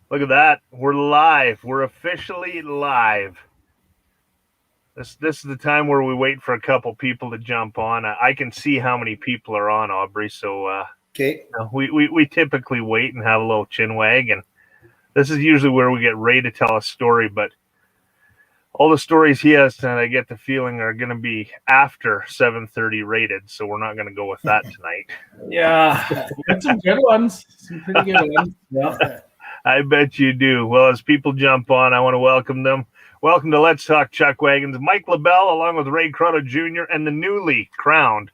Look at that. We're live. We're officially live. This is the time where we wait for a couple people to jump on. I can see how many people are on, Aubrey. So Okay. we typically wait and have a little chin wag. And this is usually where we get Ray to tell a story. But all the stories he has tonight, I get the feeling, are going to be after 7:30 rated. So we're not going to go with that tonight. Yeah, got some good ones. Some pretty good ones. Yeah. I bet you do. Well, as people jump on, I want to welcome them. Welcome to Let's Talk Chuckwagons. Mike LaBelle, along with Ray Croteau Jr. and the newly crowned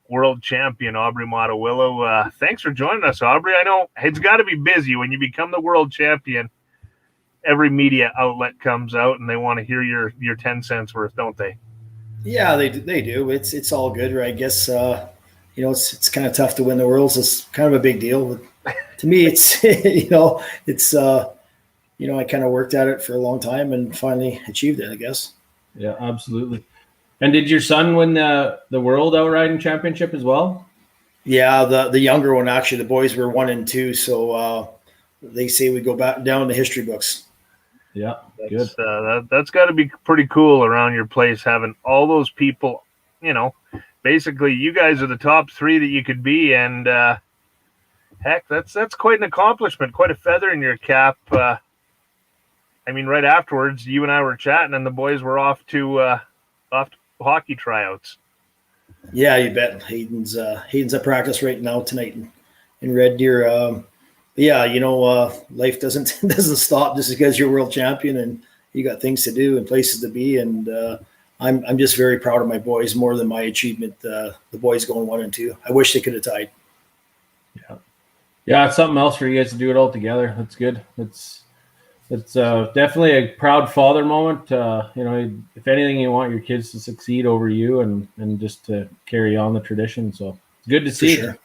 world champion, Obrey Motowylo. Thanks for joining us, Aubrey. I know it's got to be busy when you become the world champion. Every media outlet comes out and they want to hear your 10 cents worth, don't they? Yeah, they do. It's all good, right? I guess it's kind of tough to win the worlds. It's kind of a big deal. But to me, it's I kind of worked at it for a long time and finally achieved it, I guess. Yeah, absolutely. And did your son win the world outriding championship as well? Yeah, the younger one, actually. The boys were 1 and 2, so they say we go back down the history books. Yeah, good. That's got to be pretty cool around your place, having all those people. Basically, you guys are the top 3 that you could be, and heck, that's quite an accomplishment, quite a feather in your cap. Right afterwards, you and I were chatting, and the boys were off to hockey tryouts. Yeah, you bet. Hayden's at practice right now tonight in Red Deer. Life doesn't stop just because you're world champion and you got things to do and places to be. And I'm just very proud of my boys more than my achievement. The boys going 1 and 2. I wish they could have tied. Yeah, it's something else for you guys to do it all together. That's good. It's definitely a proud father moment. If anything, you want your kids to succeed over you and just to carry on the tradition. So it's good to see. Sure.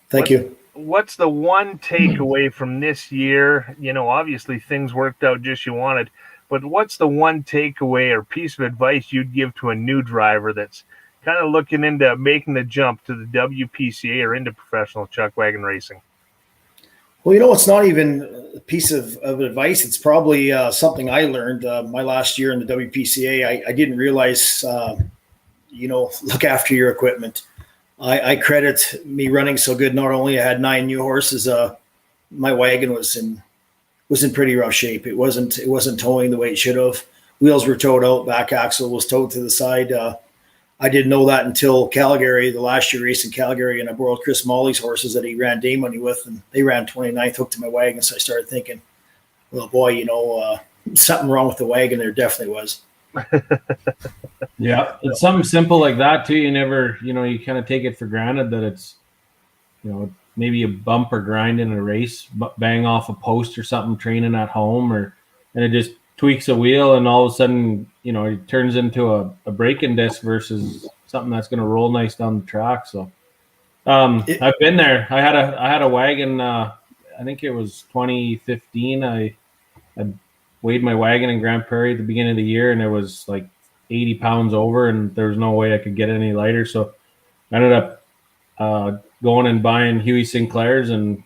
Thank you. What's the one takeaway from this year? Obviously things worked out just you wanted, but what's the one takeaway or piece of advice you'd give to a new driver that's kind of looking into making the jump to the WPCA or into professional chuckwagon racing? Well, it's not even a piece of advice. It's probably something I learned my last year in the WPCA. I didn't realize, look after your equipment. I credit me running so good. Not only I had 9 new horses, my wagon was in pretty rough shape. It wasn't towing the way it should have. Wheels were towed out. Back axle was towed to the side. I didn't know that until Calgary, the last year race in Calgary, and I borrowed Chris Molly's horses that he ran day money with, and they ran 29th, hooked to my wagon. So I started thinking, well, boy, something wrong with the wagon. There definitely was. Yeah, it's something simple like that too. You never, you kind of take it for granted that it's, maybe a bump or grind in a race, bang off a post or something, training at home, and it just tweaks a wheel, and all of a sudden, it turns into a braking disc versus something that's going to roll nice down the track. So, I've been there. I had a wagon. I think it was 2015. I weighed my wagon in Grand Prairie at the beginning of the year, and it was like 80 pounds over, and there was no way I could get any lighter. So I ended up going and buying Huey Sinclair's, and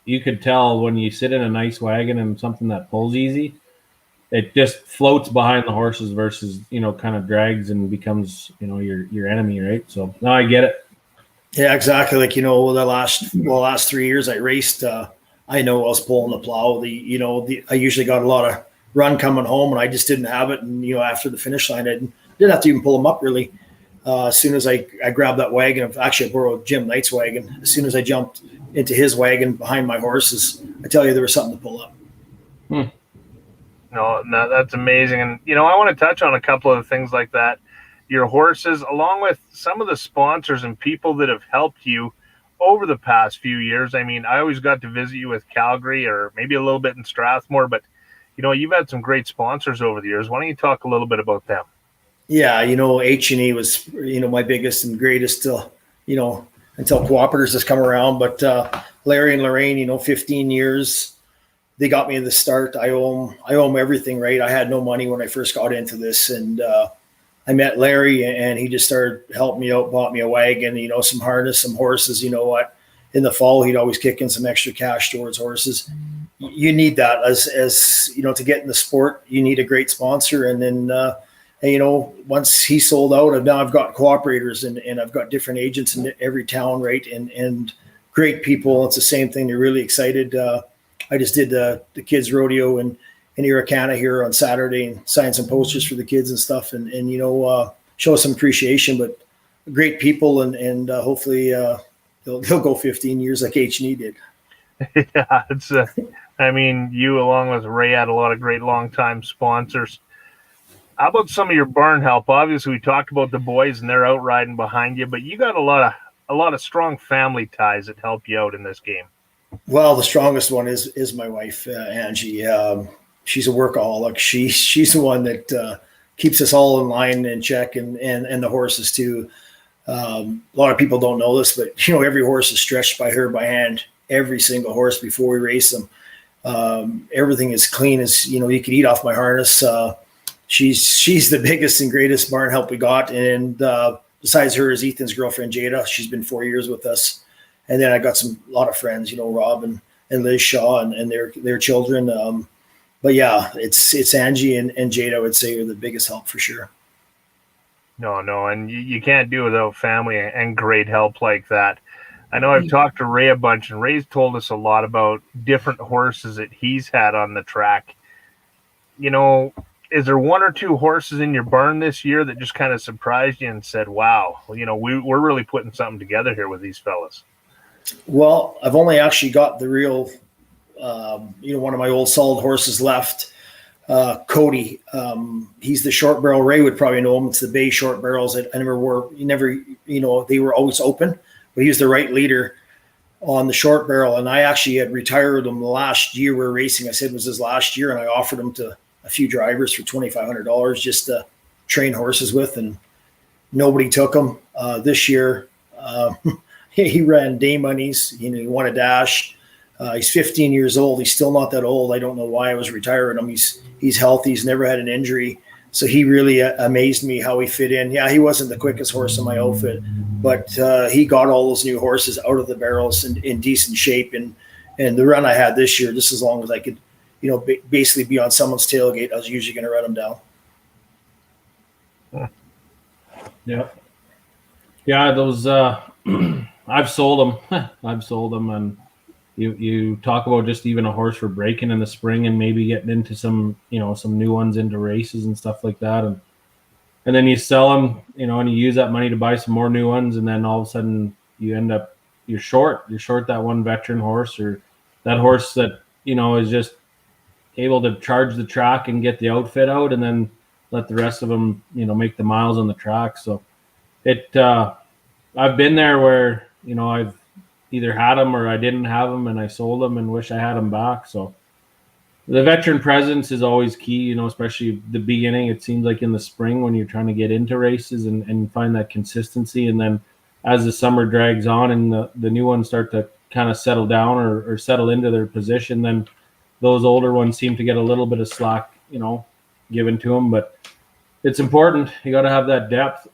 you could tell when you sit in a nice wagon and something that pulls easy, it just floats behind the horses versus, kind of drags and becomes, your enemy, right? So now I get it. Yeah, exactly. Like, the last 3 years I raced, I know I was pulling the plow. I usually got a lot of run coming home, and I just didn't have it. And, after the finish line, I didn't have to even pull them up really. As soon as I grabbed that wagon, actually I borrowed Jim Knight's wagon. As soon as I jumped into his wagon behind my horses, I tell you, there was something to pull up. No, that's amazing. And, I want to touch on a couple of things like that. Your horses, along with some of the sponsors and people that have helped you over the past few years. I always got to visit you with Calgary or maybe a little bit in Strathmore, but, you've had some great sponsors over the years. Why don't you talk a little bit about them? Yeah, H&E was, my biggest and greatest until Cooperators has come around. But Larry and Lorraine, 15 years, they got me in the start. I owe them everything, right? I had no money when I first got into this, and I met Larry, and he just started helping me out, bought me a wagon, some harness, some horses. In the fall, he'd always kick in some extra cash towards horses. you need that as you know, to get in the sport. You need a great sponsor, and then and, you know, once he sold out, now I've got cooperators and I've got different agents in every town, right? And great people. It's the same thing. They're really excited. I just did the kids rodeo in Irricana here on Saturday and signed some posters for the kids and stuff, and you know, show some appreciation. But great people, and hopefully they'll go 15 years like H&E did. Yeah, it's I mean, you along with Ray had a lot of great long-time sponsors. How about some of your barn help? Obviously, we talked about the boys and they're out riding behind you, but you got a lot of strong family ties that help you out in this game. Well, the strongest one is my wife, Angie. She's a workaholic. She's the one that keeps us all in line and check, and the horses too. A lot of people don't know this, but you know, every horse is stretched by her by hand. Every single horse before we race them. Everything is clean as, you know, you could eat off my harness. She's the biggest and greatest barn help we got. And besides her is Ethan's girlfriend, Jada. She's been 4 years with us. And then I got a lot of friends, you know, Rob and Liz Shaw and their children. But yeah, it's Angie and Jada, I would say, are the biggest help for sure. No. And you can't do without family and great help like that. I know I've talked to Ray a bunch, and Ray's told us a lot about different horses that he's had on the track. You know, is there one or two horses in your barn this year that just kind of surprised you and said, wow, you know, we're really putting something together here with these fellas? Well, I've only actually got the real, you know, one of my old solid horses left, Cody. He's the short barrel. Ray would probably know him. It's the Bay short barrels that you know, they were always open, but he was the right leader on the short barrel. And I actually had retired him last year. We were racing. I said it was his last year, and I offered him to a few drivers for $2,500 just to train horses with, and nobody took him. This year, he ran day monies. You know, he won a dash. He's 15 years old. He's still not that old. I don't know why I was retiring him. He's healthy. He's never had an injury. So he really amazed me how he fit in. Yeah, he wasn't the quickest horse in my outfit, but he got all those new horses out of the barrels in decent shape. And the run I had this year, just as long as I could, you know, basically be on someone's tailgate, I was usually going to run him down. Yeah, those I've sold them. I've sold them, and you talk about just even a horse for breaking in the spring and maybe getting into some, you know, some new ones into races and stuff like that, and then you sell them, you know, and you use that money to buy some more new ones, and then all of a sudden you end up you're short that one veteran horse, or that horse that, you know, is just able to charge the track and get the outfit out, and then let the rest of them, you know, make the miles on the track. So I've been there where, you know, I've either had them or I didn't have them, and I sold them and wish I had them back. So the veteran presence is always key, you know, especially the beginning. It seems like in the spring when you're trying to get into races and find that consistency. And then as the summer drags on and the new ones start to kind of settle down or settle into their position, then those older ones seem to get a little bit of slack, you know, given to them. But it's important. You got to have that depth.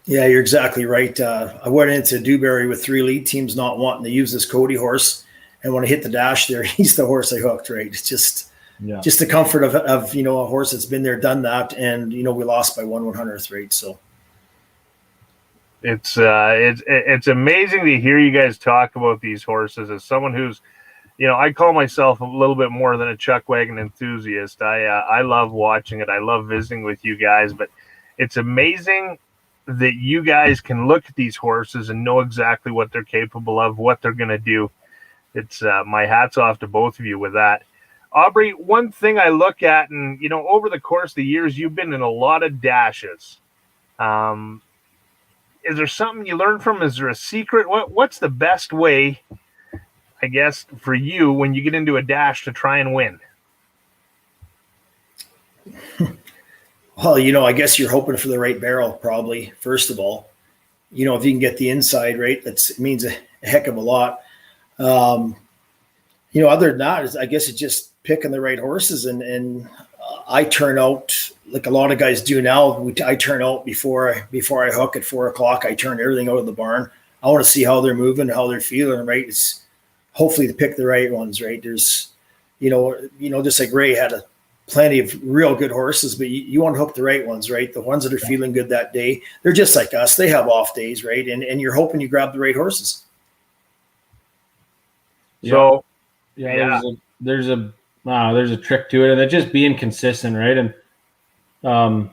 Yeah, you're exactly right. I went into Dewberry with 3 lead teams not wanting to use this Cody horse. And when I hit the dash there, he's the horse I hooked, right? It's just the comfort of, you know, a horse that's been there, done that. And, you know, we lost by 1/100th, right? So it's amazing to hear you guys talk about these horses as someone who's, you know, I call myself a little bit more than a Chuckwagon enthusiast. I love watching it. I love visiting with you guys, but it's amazing that you guys can look at these horses and know exactly what they're capable of, what they're going to do. It's my hat's off to both of you with that. Obrey, one thing I look at, and, you know, over the course of the years, you've been in a lot of dashes. Is there something you learned from? Is there a secret? What's the best way, I guess, for you when you get into a dash to try and win? Well, you know, I guess you're hoping for the right barrel, probably, first of all. You know, if you can get the inside, right, it means a heck of a lot. You know, other than that, I guess it's just picking the right horses. And I turn out, like a lot of guys do now, I turn out before I hook at 4 o'clock. I turn everything out of the barn. I want to see how they're moving, how they're feeling, right? It's hopefully to pick the right ones, right? There's, just like Ray had plenty of real good horses, but you want to hook the right ones, right? The ones that are feeling good that day. They're just like us. They have off days, right? And you're hoping you grab the right horses. So there's a trick to it, and it's just being consistent, right? And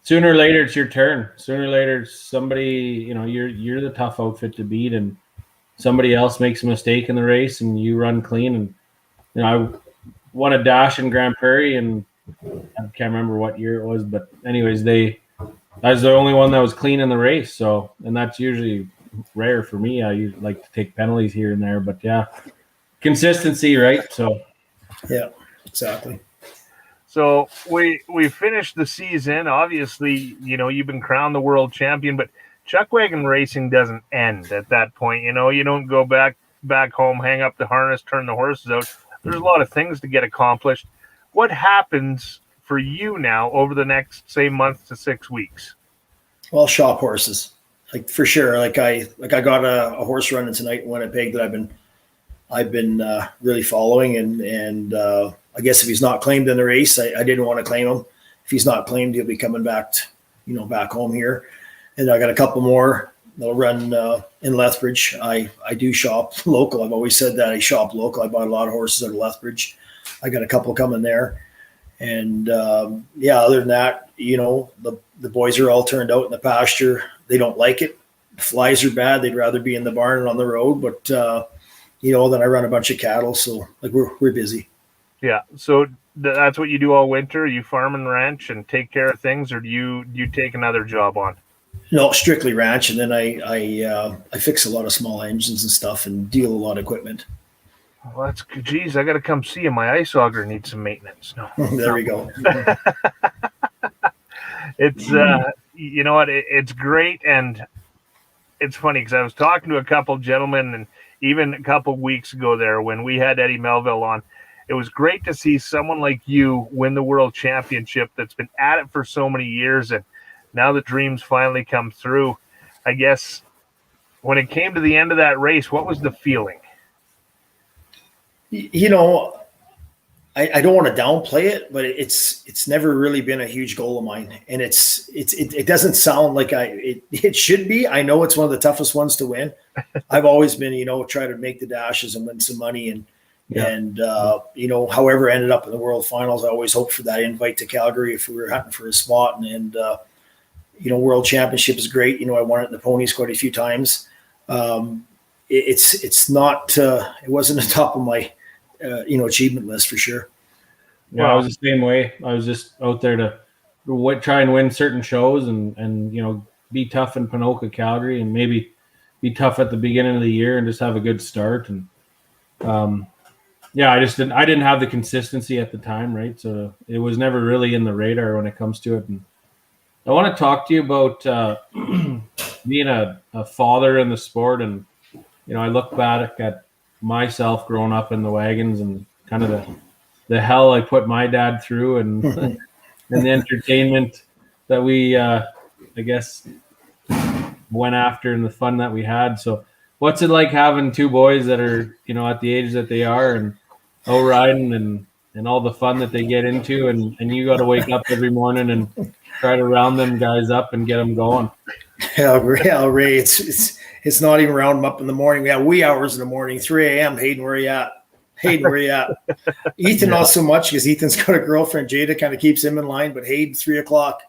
sooner or later it's your turn. Sooner or later somebody, you're the tough outfit to beat, and somebody else makes a mistake in the race and you run clean. And I won a dash in Grand Prairie, and I can't remember what year it was, but anyways, I was the only one that was clean in the race. So, and that's usually rare for me. I usually like to take penalties here and there, but yeah, consistency, right? So yeah, exactly. So we finished the season. Obviously, you've been crowned the world champion, but Chuckwagon racing doesn't end at that point. You don't go back home, hang up the harness, turn the horses out. There's a lot of things to get accomplished. What happens for you now over the next, say, month to 6 weeks? Well, shop horses, like for sure. Like I got a horse running tonight in Winnipeg that I've been really following, and I guess if he's not claimed in the race, I didn't want to claim him. If he's not claimed, he'll be coming back, back home here. And I got a couple more that'll run in Lethbridge. I do shop local. I've always said that I shop local. I bought a lot of horses at Lethbridge. I got a couple coming there. And other than that, the boys are all turned out in the pasture. They don't like it. The flies are bad. They'd rather be in the barn and on the road. But, then I run a bunch of cattle. So like we're busy. Yeah. So that's what you do all winter? You farm and ranch and take care of things, or do you take another job on? No, strictly ranch, and then I fix a lot of small engines and stuff, and deal a lot of equipment. Well, that's good. Geez, I got to come see you. My ice auger needs some maintenance. No, there we go. It's you know what? It's great, and it's funny because I was talking to a couple gentlemen, and even a couple weeks ago there when we had Eddie Melville on. It was great to see someone like you win the world championship that's been at it for so many years, and now the dreams finally come through. I guess when it came to the end of that race, what was the feeling? I don't want to downplay it, but it's never really been a huge goal of mine, and it doesn't sound like it should be. I know it's one of the toughest ones to win. I've always been, try to make the dashes and win some money, and however I ended up in the world finals, I always hoped for that invite to Calgary if we were hunting for a spot, and world championship is great. I won it in the ponies quite a few times. It's not, it wasn't the top of my, achievement list for sure. Yeah, I was the same way. I was just out there to try and win certain shows and be tough in Ponoka, Calgary, and maybe be tough at the beginning of the year and just have a good start. And I didn't have the consistency at the time, right? So it was never really in the radar when it comes to it. And I want to talk to you about being a father in the sport. And, I look back at myself growing up in the wagons and kind of the hell I put my dad through and, and the entertainment that we, I guess, went after and the fun that we had. So what's it like having two boys that are, at the age that they are and riding and all the fun that they get into, and you got to wake up every morning and try to round them guys up and get them going? Yeah, Ray, it's not even round them up in the morning. We have wee hours in the morning, 3 a.m. Hayden, where you at? Ethan, not so much, because Ethan's got a girlfriend. Jada kind of keeps him in line, but Hayden, 3 o'clock.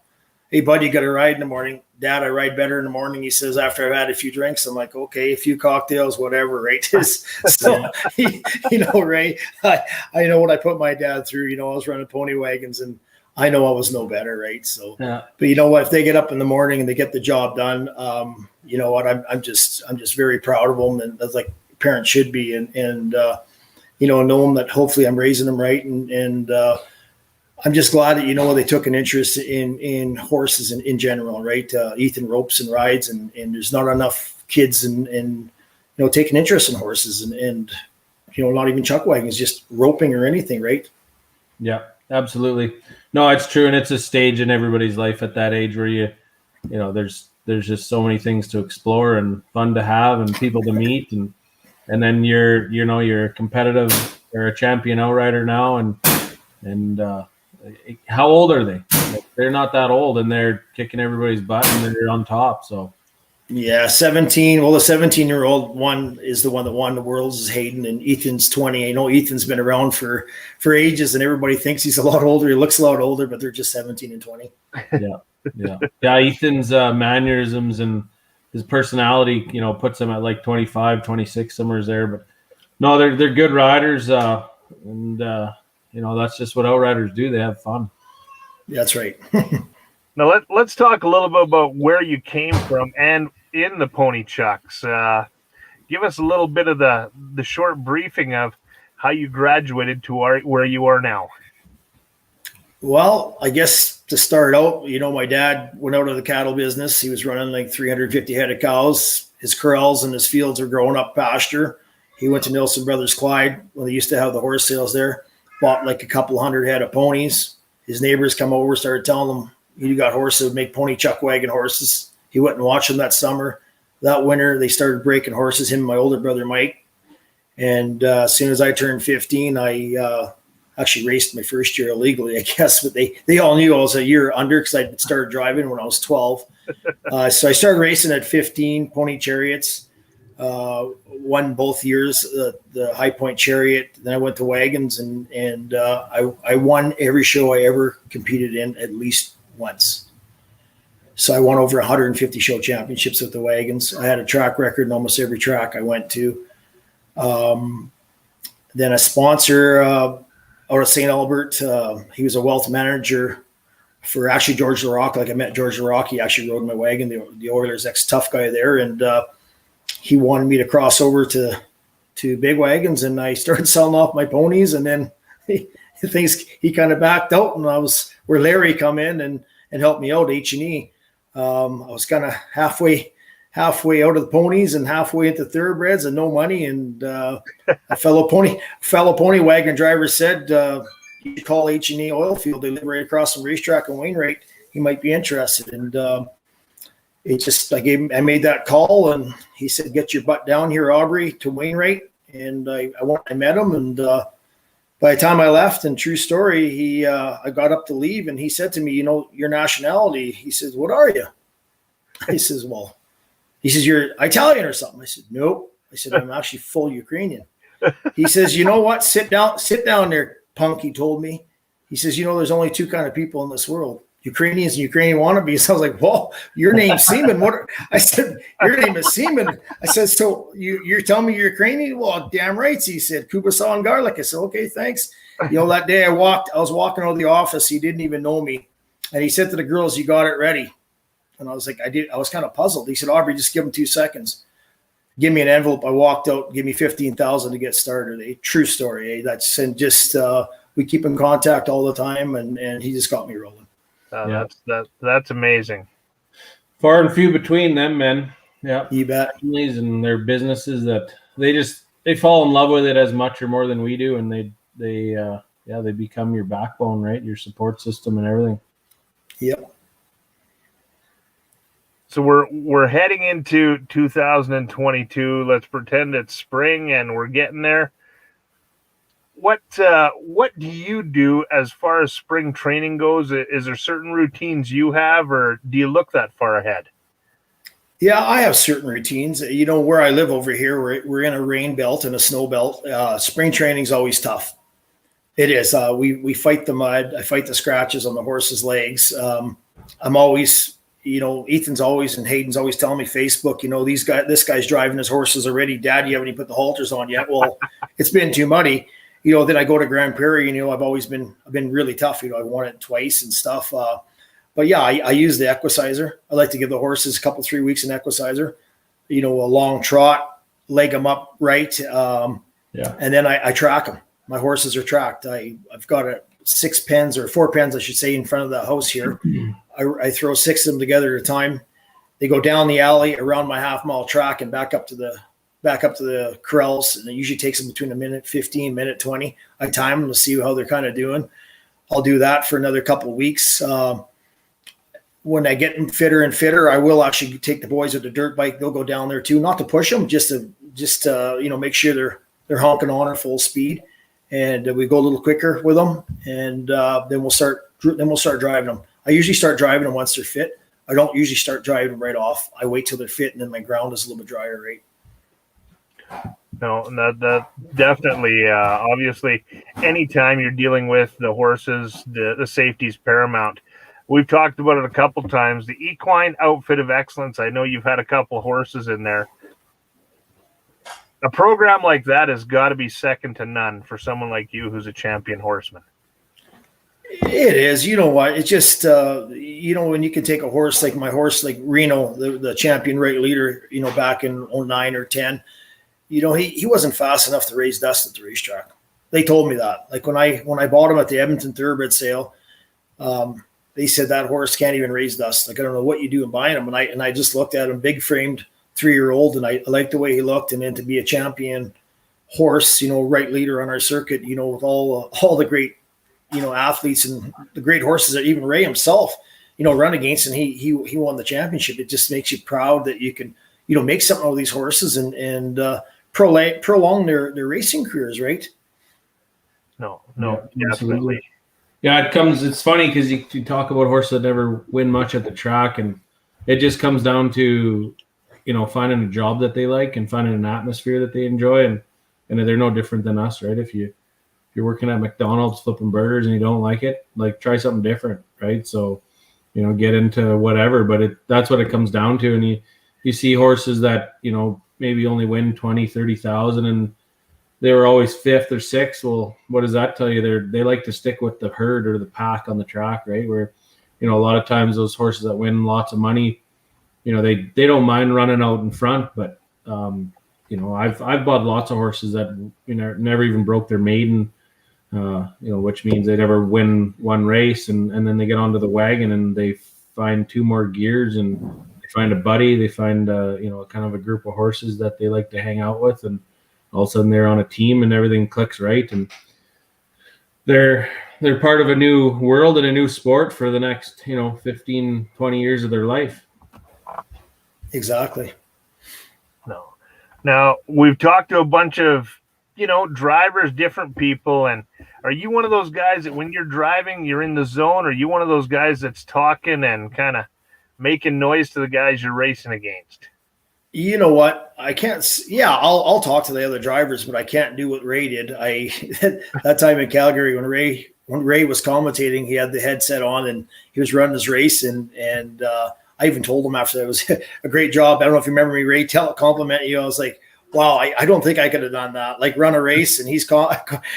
Hey, buddy, you got to ride in the morning. Dad, I ride better in the morning. He says, after I've had a few drinks. I'm like, okay, a few cocktails, whatever, right? So, Ray, I know what I put my dad through. I was running pony wagons, and I know I was no better, right? So, yeah. But you know what? If they get up in the morning and they get the job done, you know what? I'm just very proud of them, and that's like parents should be, and knowing that hopefully I'm raising them right, and I'm just glad that they took an interest in horses in general, right? Ethan ropes and rides, and there's not enough kids and taking interest in horses, and not even Chuckwagons, just roping or anything, right? Yeah, absolutely. No, it's true, and it's a stage in everybody's life at that age where there's just so many things to explore and fun to have and people to meet, and and then you're a competitive or a champion outrider now, and how old are they? Like, they're not that old, and they're kicking everybody's butt, and they're on top. So Yeah, 17. Well, the 17-year-old one is the one that won the Worlds is Hayden, and Ethan's 20. I know Ethan's been around for ages, and everybody thinks he's a lot older. He looks a lot older, but they're just 17 and 20. Yeah. Ethan's mannerisms and his personality, puts him at like 25, 26, somewhere there. But no, they're good riders, and that's just what outriders do. They have fun. That's right. Now let's talk a little bit about where you came from and in the pony chucks. Give us a little bit of the short briefing of how you graduated to where you are now. Well, I guess to start out, my dad went out of the cattle business. He was running like 350 head of cows. His corrals and his fields are growing up pasture. He went to Nelson Brothers Clyde when they used to have the horse sales there, bought like a couple hundred head of ponies. His neighbors come over, started telling him, you got horses that would make pony chuck wagon horses. He went and watched them that summer. That winter, they started breaking horses, him and my older brother, Mike. And as soon as I turned 15, I actually raced my first year illegally, I guess. But they all knew I was a year under because I started driving when I was 12. So I started racing at 15, pony chariots. Won both years, the High Point Chariot. Then I went to wagons, and I won every show I ever competed in at least once. So I won over 150 show championships with the wagons. I had a track record in almost every track I went to. Then a sponsor out of St. Albert, he was a wealth manager for actually George LaRocque. Like I met George LaRocque. He actually rode my wagon, the Oilers ex-tough guy there. And he wanted me to cross over to big wagons, and I started selling off my ponies, and then he kind of backed out, and I was where Larry come in and helped me out, H&E. I was kind of halfway out of the ponies and halfway into thoroughbreds and no money. And a fellow pony wagon driver said, you should call H&E Oilfield. They live right across from racetrack in Wainwright. He might be interested. And I made that call, and he said, get your butt down here, Aubrey, to Wainwright. And I met him, and by the time I left, and true story, I got up to leave, and he said to me, your nationality. He says, what are you? I says, well, he says, you're Italian or something. I said, nope. I said, I'm actually full Ukrainian. He says, you know what? Sit down there, punk, he told me. He says, there's only two kind of people in this world, Ukrainians and Ukrainian wannabes. I was like, well, your name's Seaman. I said, your name is Seaman. I said, so you're telling me you're Ukrainian? Well, damn right. He said, kubasa and garlic. I said, okay, thanks. That day I was walking out of the office. He didn't even know me. And he said to the girls, you got it ready. And I was like, I was kind of puzzled. He said, Aubrey, just give him 2 seconds. Give me an envelope. I walked out, give me $15,000 to get started. A true story. That's, and just, we keep in contact all the time, and he just got me rolling. That's amazing. Far and few between them, men. Yeah, you bet. Families and their businesses that they fall in love with it as much or more than we do, and they become your backbone, right? Your support system and everything. Yep. So we're heading into 2022. Let's pretend it's spring and we're getting there. What do you do as far as spring training goes? Is there certain routines you have, or do you look that far ahead? Yeah, I have certain routines. Where I live over here, we're in a rain belt and a snow belt. Spring training is always tough. It is. We fight the mud. I fight the scratches on the horse's legs. I'm always, Ethan's always and Hayden's always telling me Facebook, this guy's driving his horses already. Dad, you haven't even put the halters on yet. Well, it's been too muddy. Then I go to Grand Prairie, I've been really tough. I won it twice and stuff. But yeah, I use the equicizer. I like to give the horses a 3 weeks in equicizer, a long trot, leg them up right. And then I track them. My horses are tracked. I've got 6 pens or 4 pens, I should say, in front of the house here. I throw 6 of them together at a time. They go down the alley around my half-mile track and back up to the corrals, and it usually takes them between a minute 15, minute 20. I time them to see how they're kind of doing. I'll do that for another couple of weeks. when I get them fitter and fitter, I will actually take the boys with the dirt bike. They'll go down there too, not to push them, just to make sure they're honking on at full speed, and we go a little quicker with them, and then we'll start driving them. I usually start driving them once they're fit. I don't usually start driving them right off. I wait till they're fit, and then my ground is a little bit drier, right? No, that definitely, obviously, anytime you're dealing with the horses, the safety's paramount. We've talked about it a couple times. The Equine Outfit of Excellence. I know you've had a couple horses in there. A program like that has got to be second to none for someone like you who's a champion horseman. It is. You know what? It's just, when you can take a horse like my horse, like Reno, the champion right leader, back in 09 or 10, he wasn't fast enough to raise dust at the racetrack. They told me that. Like when I bought him at the Edmonton Thoroughbred sale, they said that horse can't even raise dust. Like, I don't know what you do in buying him. And I just looked at him, big framed 3-year-old, and I liked the way he looked. And then to be a champion horse, right leader on our circuit, with all the great, athletes and the great horses that even Ray himself, run against, and he won the championship. It just makes you proud that you can, make something of these horses and prolong their racing careers, right? No, definitely. Yeah, it's funny because you talk about horses that never win much at the track, and it just comes down to, finding a job that they like and finding an atmosphere that they enjoy, and they're no different than us, right? If you're working at McDonald's flipping burgers and you don't like it, like, try something different, right? So, get into whatever, but that's what it comes down to. And you see horses that, maybe only win 20, 30,000 and they were always fifth or sixth. Well, what does that tell you? They like to stick with the herd or the pack on the track, right? Where, a lot of times those horses that win lots of money, they don't mind running out in front, but I've bought lots of horses that never even broke their maiden, which means they never win one race, and then they get onto the wagon and they find 2 more gears, and they find a buddy, they find kind of a group of horses that they like to hang out with, and all of a sudden they're on a team and everything clicks right, and they're part of a new world and a new sport for the next 15, 20 years of their life. Exactly. No. Now, we've talked to a bunch of drivers, different people, and are you one of those guys that when you're driving, you're in the zone? Or are you one of those guys that's talking and kind of making noise to the guys you're racing against? You know what? I can't. Yeah, I'll talk to the other drivers, but I can't do what Ray did. That time in Calgary when Ray was commentating, he had the headset on and he was running his race, and I even told him after that it was a great job. I don't know if you remember me, Ray, compliment you. I was like, wow, I don't think I could have done that. Like, run a race, and he's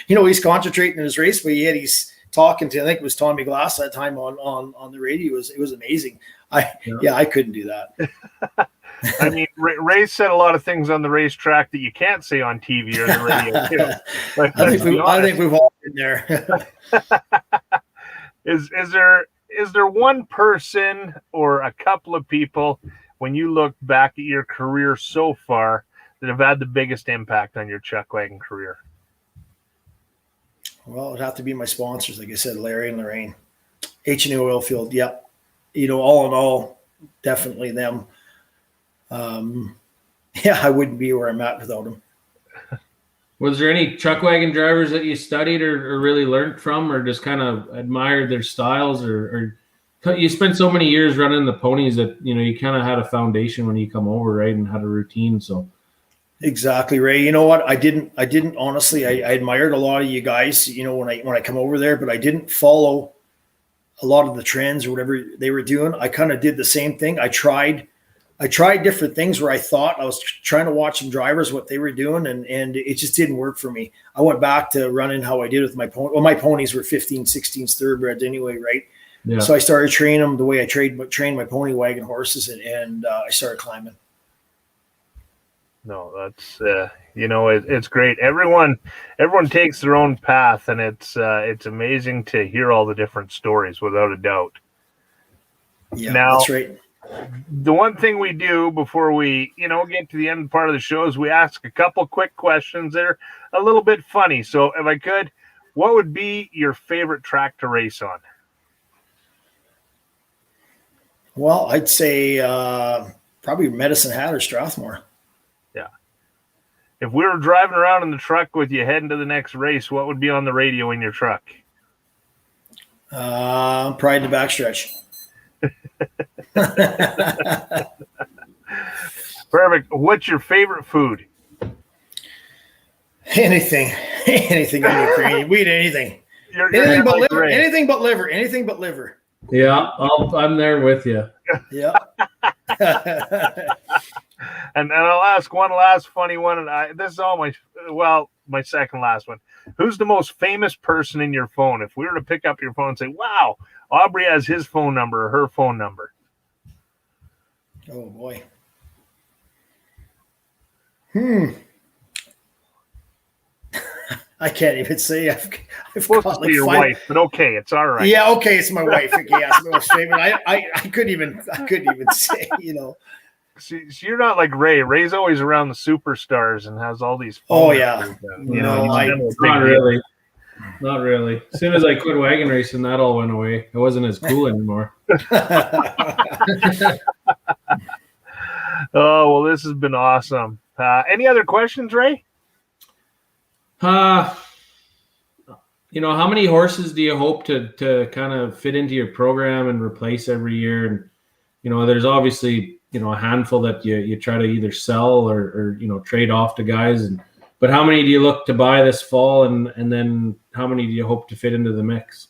he's concentrating in his race, but yet he's talking to, I think it was Tommy Glass that time on the radio. It was amazing. I couldn't do that. I mean, Ray said a lot of things on the racetrack that you can't say on TV or the radio too. Like, I think we've all been there. Is there one person or a couple of people when you look back at your career so far that have had the biggest impact on your Chuckwagon career? Well, it'd have to be my sponsors, like I said, Larry and Lorraine, H&A Oilfield. Yep. All in all, definitely them. I wouldn't be where I'm at without them. Was there any Chuckwagon drivers that you studied or really learned from, or just kind of admired their styles, or you spent so many years running the ponies that, you kind of had a foundation when you come over, right? And had a routine. So. Exactly, Ray. You know what? I didn't honestly, I admired a lot of you guys, when I come over there, but I didn't follow a lot of the trends or whatever they were doing. I kind of did the same thing. I tried different things where I thought I was trying to watch some drivers, what they were doing, and it just didn't work for me. I went back to running how I did with my pony. Well, my ponies were 15, 16s thoroughbreds anyway, right? Yeah. So I started training them the way I trained my pony wagon horses, and I started climbing. No, that's it's great. Everyone takes their own path, and it's amazing to hear all the different stories, without a doubt. Yeah, now, that's right. The one thing we do before we get to the end part of the show is we ask a couple quick questions that are a little bit funny. So, if I could, what would be your favorite track to race on? Well, I'd say probably Medicine Hat or Strathmore. Yeah. If we were driving around in the truck with you heading to the next race, what would be on the radio in your truck? Pride in the Backstretch. Perfect. What's your favorite food? Anything in Ukraine. We eat anything. Anything but liver. Anything but liver. Anything but liver. Yeah, I'm there with you. Yeah. And I'll ask one last funny one, and this is all my second last one. Who's the most famous person in your phone? If we were to pick up your phone and say, "Wow, Aubrey has his phone number or her phone number." Oh boy. I can't even say. I've supposed to be your wife, but okay, it's all right. Yeah, okay, it's my wife. Yes, most favorite. I couldn't even say. See, you're not like Ray. Ray's always around the superstars and has all these. Oh yeah, not really. As soon as I quit wagon racing, that all went away. It wasn't as cool anymore. Oh well, this has been awesome. Any other questions, Ray? How many horses do you hope to kind of fit into your program and replace every year? And there's obviously a handful that you try to either sell or trade off to guys. But how many do you look to buy this fall, and then how many do you hope to fit into the mix?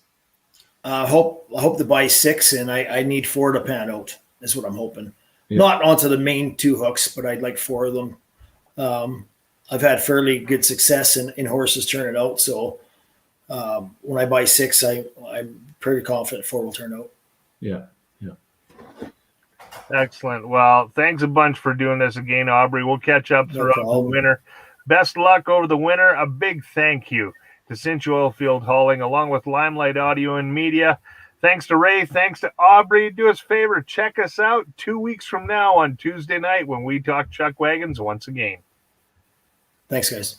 I hope to buy 6, and I need 4 to pan out. Is what I'm hoping. Yeah. Not onto the main 2 hooks, but I'd like 4 of them. I've had fairly good success in horses turning out. So when I buy 6, I'm pretty confident 4 will turn out. Yeah. Excellent. Well, thanks a bunch for doing this again, Aubrey. We'll catch up throughout the winter. Best luck over the winter. A big thank you to Cinch Oilfield Hauling, along with Limelight Audio and Media. Thanks to Ray. Thanks to Aubrey. Do us a favor. Check us out 2 weeks from now on Tuesday night when we talk Chuckwagons once again. Thanks, guys.